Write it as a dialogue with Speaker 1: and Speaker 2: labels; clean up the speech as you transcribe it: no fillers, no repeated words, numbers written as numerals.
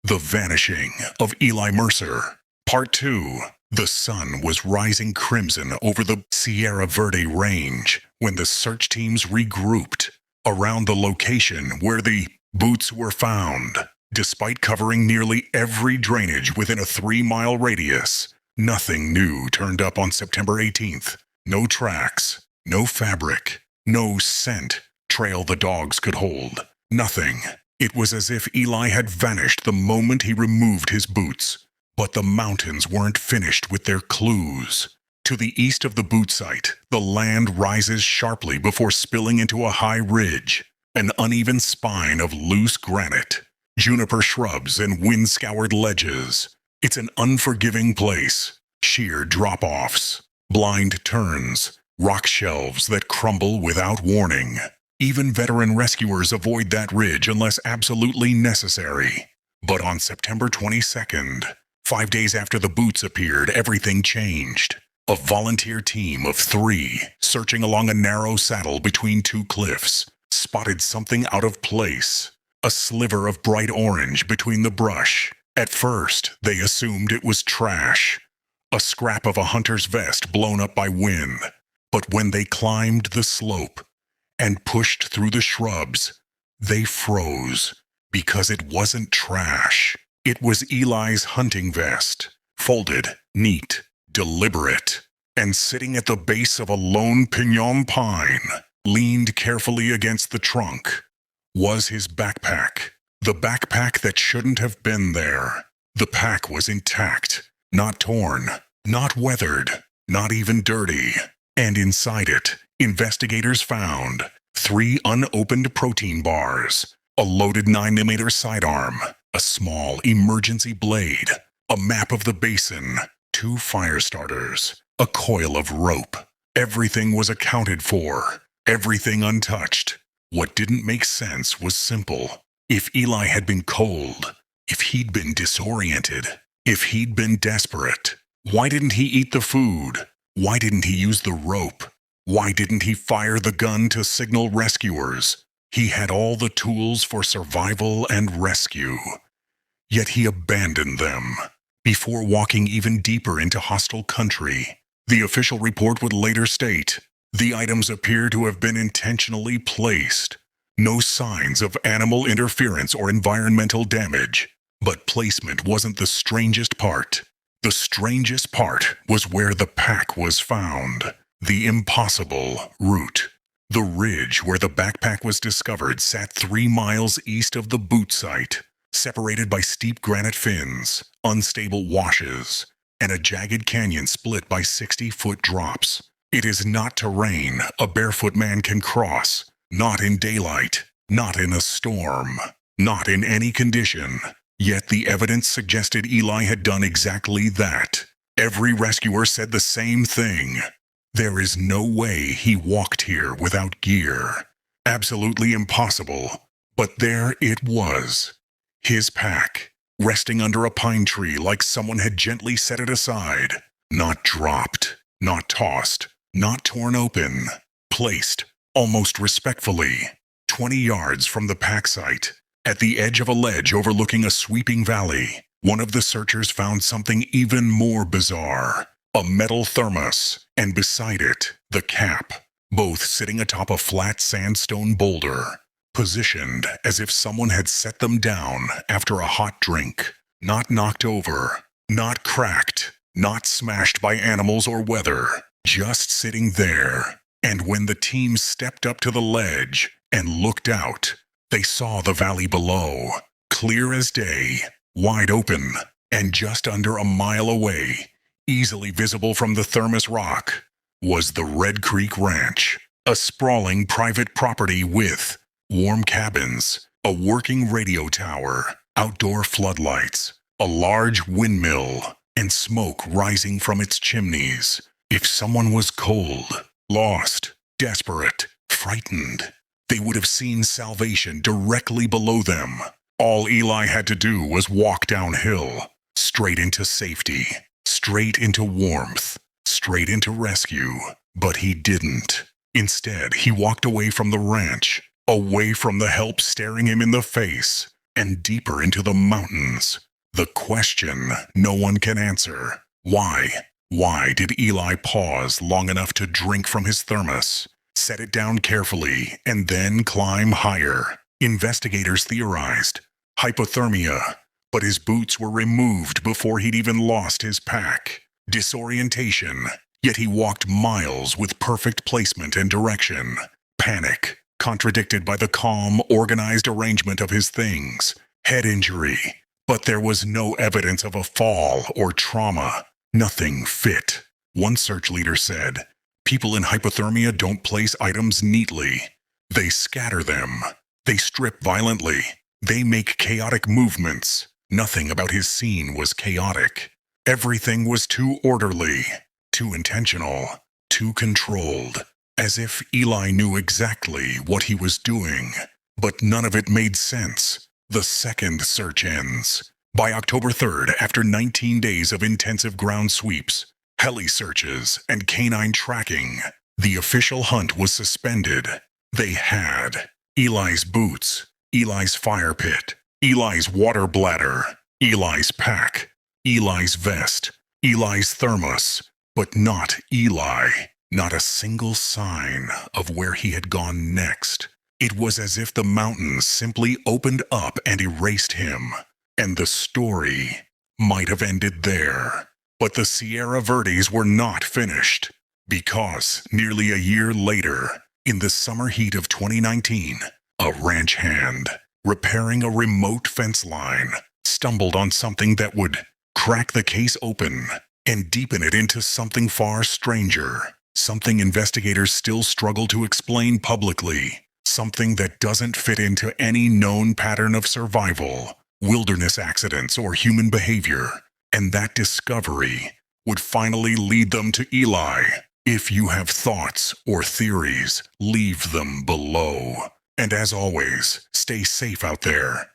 Speaker 1: The Vanishing of Eli Mercer. Part 2. The sun was rising crimson over the Sierra Verde range when the search teams regrouped around the location where the boots were found. Despite covering nearly every drainage within a 3-mile radius, nothing new turned up on September 18th. No tracks, no fabric, no scent trail the dogs could hold. Nothing. It was as if Eli had vanished the moment he removed his boots. But the mountains weren't finished with their clues. To the east of the boot site, the land rises sharply before spilling into a high ridge, an uneven spine of loose granite, juniper shrubs and wind-scoured ledges. It's an unforgiving place. Sheer drop-offs, blind turns, rock shelves that crumble without warning. Even veteran rescuers avoid that ridge unless absolutely necessary. But on September 22nd, 5 days after the boots appeared, everything changed. A volunteer team of 3, searching along a narrow saddle between 2 cliffs, spotted something out of place. A sliver of bright orange between the brush. At first, they assumed it was trash. A scrap of a hunter's vest blown up by wind. But when they climbed the slope and pushed through the shrubs, they froze, because it wasn't trash. It was Eli's hunting vest, folded, neat, deliberate, and sitting at the base of a lone piñon pine, leaned carefully against the trunk, was his backpack. The backpack that shouldn't have been there. The pack was intact, not torn, not weathered, not even dirty. And inside it, investigators found 3 unopened protein bars, a loaded 9mm sidearm, a small emergency blade, a map of the basin, 2 fire starters, a coil of rope. Everything was accounted for, everything untouched. What didn't make sense was simple. If Eli had been cold, if he'd been disoriented, if he'd been desperate, why didn't he eat the food? Why didn't he use the rope? Why didn't he fire the gun to signal rescuers? He had all the tools for survival and rescue. Yet he abandoned them before walking even deeper into hostile country. The official report would later state, the items appear to have been intentionally placed. No signs of animal interference or environmental damage. But placement wasn't the strangest part. The strangest part was where the pack was found. The impossible route. The ridge where the backpack was discovered sat 3 miles east of the boot site, separated by steep granite fins, unstable washes, and a jagged canyon split by 60-foot drops. It is not terrain a barefoot man can cross, not in daylight, not in a storm, not in any condition. Yet the evidence suggested Eli had done exactly that. Every rescuer said the same thing. There is no way he walked here without gear. Absolutely impossible. But there it was. His pack, resting under a pine tree like someone had gently set it aside. Not dropped, not tossed, not torn open. Placed, almost respectfully, 20 yards from the pack site. At the edge of a ledge overlooking a sweeping valley, one of the searchers found something even more bizarre. A metal thermos, and beside it, the cap, both sitting atop a flat sandstone boulder, positioned as if someone had set them down after a hot drink. Not knocked over, not cracked, not smashed by animals or weather, just sitting there. And when the team stepped up to the ledge and looked out, they saw the valley below, clear as day, wide open, and just under a mile away, easily visible from the thermos rock, was the Red Creek Ranch, a sprawling private property with warm cabins, a working radio tower, outdoor floodlights, a large windmill, and smoke rising from its chimneys. If someone was cold, lost, desperate, frightened, they would have seen salvation directly below them. All Eli had to do was walk downhill, straight into safety, straight into warmth, straight into rescue. But he didn't. Instead, he walked away from the ranch, away from the help staring him in the face, and deeper into the mountains. The question no one can answer: why? Why did Eli pause long enough to drink from his thermos, set it down carefully, and then climb higher? Investigators theorized hypothermia, but his boots were removed before he'd even lost his pack. Disorientation, yet he walked miles with perfect placement and direction. Panic, contradicted by the calm, organized arrangement of his things. Head injury, but there was no evidence of a fall or trauma. Nothing fit. One search leader said, "People in hypothermia don't place items neatly. They scatter them. They strip violently. They make chaotic movements." Nothing about his scene was chaotic. Everything was too orderly, too intentional, too controlled, as if Eli knew exactly what he was doing. But none of it made sense. The second search ends. By October 3rd, after 19 days of intensive ground sweeps, heli searches, and canine tracking, the official hunt was suspended. They had Eli's boots, Eli's fire pit, Eli's water bladder, Eli's pack, Eli's vest, Eli's thermos, but not Eli. Not a single sign of where he had gone next. It was as if the mountains simply opened up and erased him. And the story might have ended there. But the Sierra Verdes were not finished, because nearly a year later, in the summer heat of 2019, a ranch hand, repairing a remote fence line, stumbled on something that would crack the case open and deepen it into something far stranger, something investigators still struggle to explain publicly, something that doesn't fit into any known pattern of survival, wilderness accidents, or human behavior. And that discovery would finally lead them to Eli. If you have thoughts or theories, leave them below. And as always, stay safe out there.